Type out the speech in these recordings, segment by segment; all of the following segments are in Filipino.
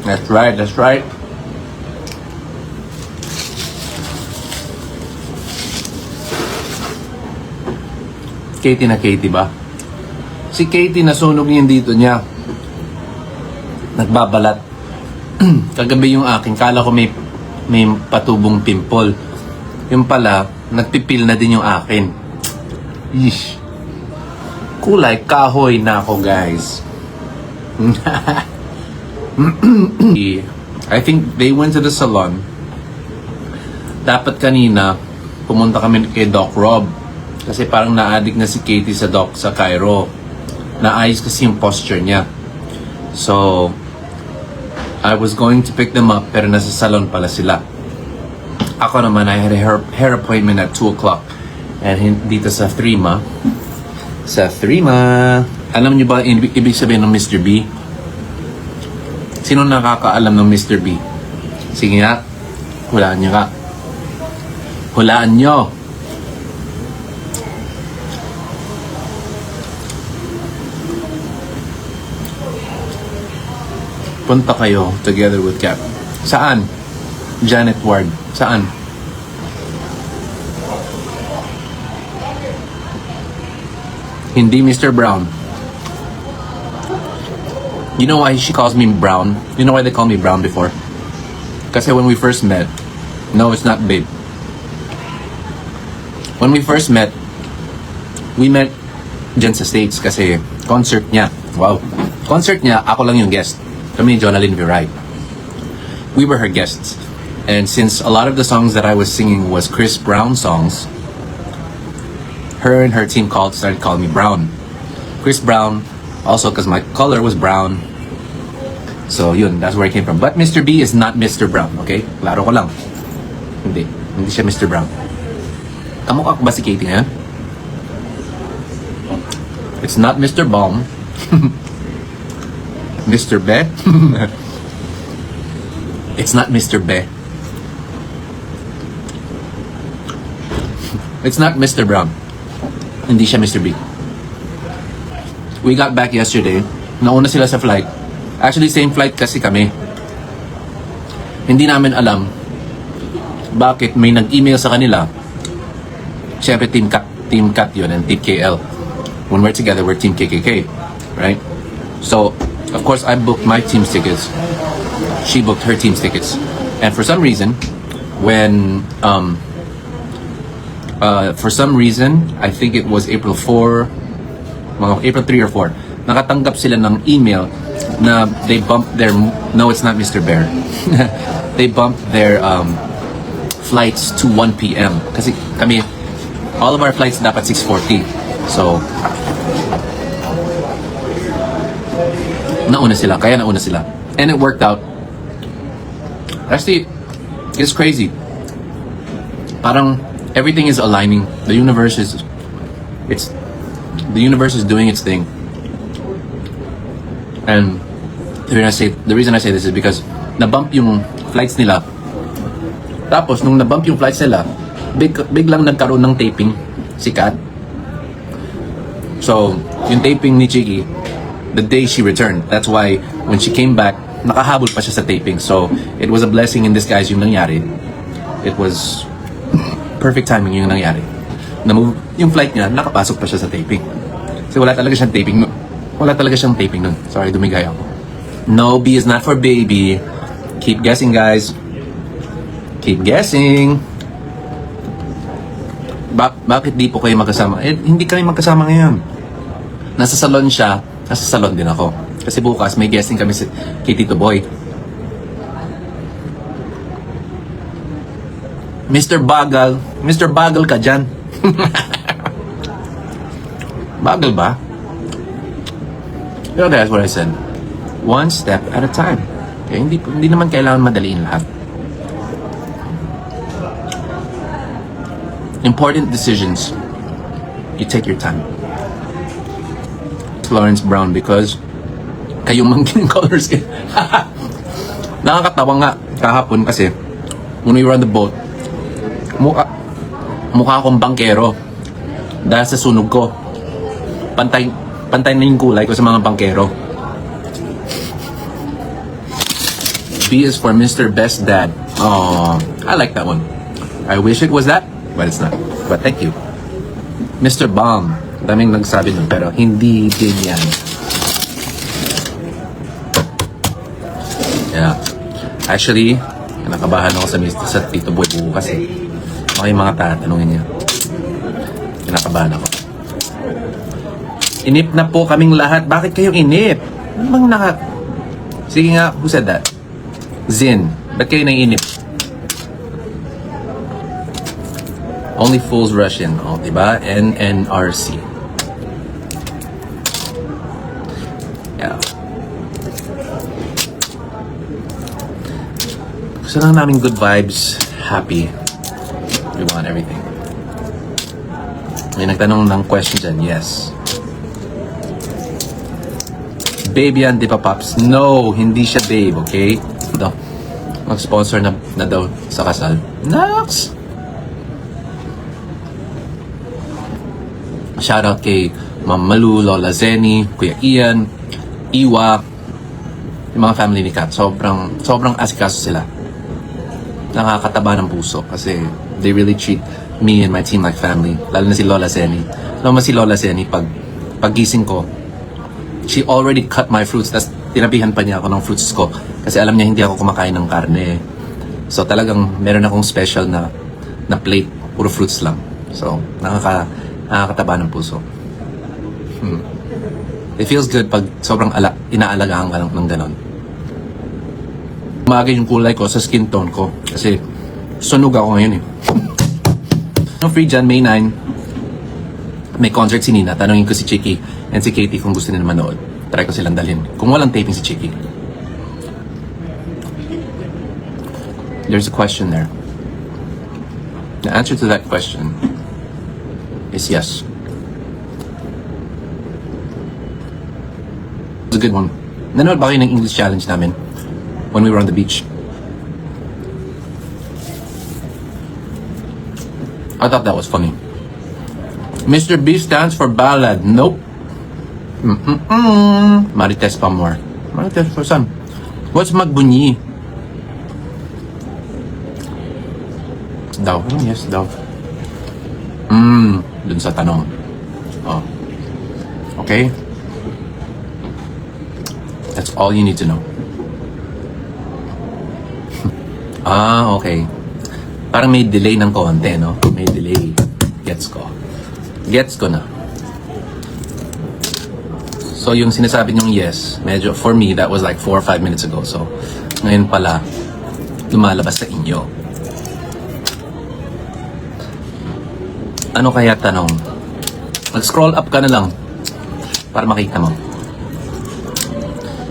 That's right, that's right. Katie na Katie ba? Si Katie nasunog yung dito niya. Nagbabalat. Kagabi yung akin, kala ko may patubong pimple. Yung pala, nagpipil na din yung akin. Yeesh. Kulay kahoy na ako, guys. I think they went to the salon. Dapat kanina pumunta kami kay Doc Rob kasi parang na-addict na si Katie sa Doc sa Cairo. Naayos kasi yung posture niya. So I was going to pick them up pero nasa salon pala sila. Ako naman, I had a hair appointment at 2 o'clock and dito sa Thrima. Alam niyo ba ibig sabihin ng Mr. B? Sino nakakaalam ng Mr. B? Sige nga, hulaan niyo ka. Hulaan niyo. Punta kayo together with Cap. Saan? Janet Ward. Saan? Hindi Mr. Brown. You know why she calls me Brown? You know why they call me Brown before? Kasi when we first met, no, it's not babe. When we first met, we met dyan sa States kasi concert niya. Wow. Concert niya, ako lang yung guest. Kami ni Jonalyn Viray. We were her guests. And since a lot of the songs that I was singing was Chris Brown songs, her and her team started calling me Brown. Chris Brown, also because my color was brown. So yun, that's where it came from. But Mr. B is not Mr. Brown, okay? Klaro ko lang. Hindi siya Mr. Brown. Kamukha ko ba si Katie ngayon? It's not Mr. Baum. Mr. Be? It's not Mr. Be. It's not Mr. Brown. Hindi siya Mr. B. We got back yesterday. Nauna sila sa flight. Actually, same flight kasi kami. Hindi namin alam bakit may nag-email sa kanila. Siyempre, Team Cat yun and Team KL. When we're together, we're Team KKK. Right? So, of course, I booked my team's tickets. She booked her team's tickets. And for some reason, I think it was April 4, mga April 3 or 4, nakatanggap sila ng email na they bumped their, no, it's not Mr. Bear. They bumped their flights to 1 p.m. Kasi kami, all of our flights dapat 6:40. So, nauna sila. And it worked out. Actually, it's crazy. Parang everything is aligning. The universe is doing its thing. And the reason I say this is because na-bump yung flights nila. Tapos nung na-bump yung flights nila, biglang nagkaroon ng taping si Kat. So, yung taping ni Chiki, the day she returned. That's why when she came back, nakahabol pa siya sa taping. So, it was a blessing in disguise yung nangyari. It was perfect timing yung nangyari. Na-move yung flight niya, nakapasok pa siya sa taping. Kasi wala talaga siyang taping nun. Sorry, dumigay ako. No, B is not for baby. Keep guessing, guys. Keep guessing. Bakit di po kayo magkasama? Hindi kami magkasama ngayon. Nasa salon siya, nasa salon din ako. Kasi bukas may guesting kami kay Tito Boy. Mr. Bagal ka dyan. Bagal ba? Pero that's what I said. One step at a time. Okay, hindi naman kailangan madaliin lahat. Important decisions, you take your time. It's Lawrence Brown because kayong mangking colors. Nakakatawa nga kahapon kasi when we were on the boat, mukha akong bangkero dahil sa sunog ko. Pantay na yung kulay ko sa mga bangkero. B is for Mr. Best Dad. Oh, I like that one. I wish it was that, but it's not. But thank you. Mr. Bomb. Daming nagsabi nun, pero hindi din yan. Yeah. Actually, nakabahan ako sa Tito Boy bukas eh. Okay, mga tatanungin niya. Kinakabahan ako. Inip na po kaming lahat. Bakit kayong inip? Ano bang Sige nga, who said that? Zin. Ba't kayo naiinip? Only fools rush in. O, diba? NNRC. Yeah. Gusto lang namin good vibes. Happy. We want everything. May nagtanong ng question dyan. Yes. Babe yan, di ba, Pops? No, hindi siya babe, okay? Ito. Mag-sponsor na daw sa kasal. Nax! Shoutout kay Ma'am Malu, Lola Zenny, Kuya Ian, Iwa, yung mga family ni Kat. Sobrang asikaso sila. Nakakataba ng puso kasi they really treat me and my team like family. Lalo na si Lola Zenny. Lalo na si Lola Zenny, paggising ko, she already cut my fruits. Tapos tinabihan pa niya ako ng fruits ko. Kasi alam niya hindi ako kumakain ng karne. So talagang meron akong special na plate. Puro fruits lang. So nakakataba ng puso. It feels good pag sobrang inaalagaan ka ng ganon. Umagay yung kulay ko sa skin tone ko. Kasi sunog ako ngayon eh. No free dyan, May 9. May concert si Nina. Tanungin ko si Chiki and si Katie kung gusto nila manood. Try ko silang dalhin. Kung walang taping si Chiki. There's a question there. The answer to that question is yes. It's a good one. Nanood ba kayo ng English challenge namin when we were on the beach? I thought that was funny. Mr. B stands for ballad. Nope. Marites Pamor. Marites for son. What's magbunyi? Daw. Yes, daw. Dun sa tanong. Oh. Okay? That's all you need to know. Okay. Parang may delay ng konti, no? May delay. Gets ko na. So, yung sinasabi niyong yes, medyo, for me, that was like 4 or 5 minutes ago. So, ngayon pala, lumalabas sa inyo. Ano kaya tanong? Mag-scroll up ka na lang para makita mo.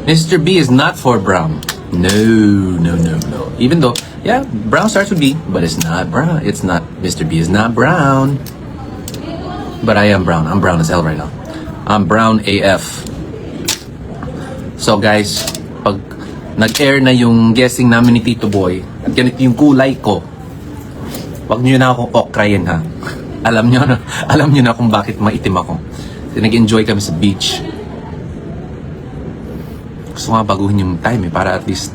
Mr. B is not for brown. No. Even though, yeah, brown starts with B, but it's not brown. It's not, Mr. B is not brown. But I am brown. I'm brown as hell right now. I'm brown AF. So guys, pag nag-air na yung guessing namin ni Tito Boy, at ganito yung kulay ko, wag niyo na akong okrayin ha. Alam niyo na kung bakit maitim ako. Kasi nag-enjoy kami sa beach. Gusto nga baguhin yung time para at least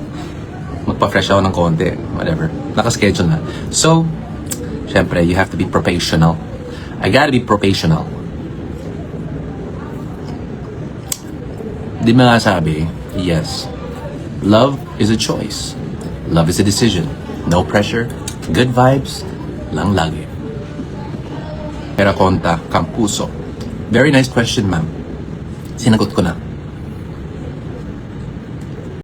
magpa-fresh ako ng konti. Whatever. Naka-schedule na. So, syempre, you have to be professional. I gotta be professional. Di ba nga sabi, yes. Love is a choice. Love is a decision. No pressure. Good vibes. Lang lagi. Pera konta, kampuso. Very nice question, ma'am. Sinagot ko na.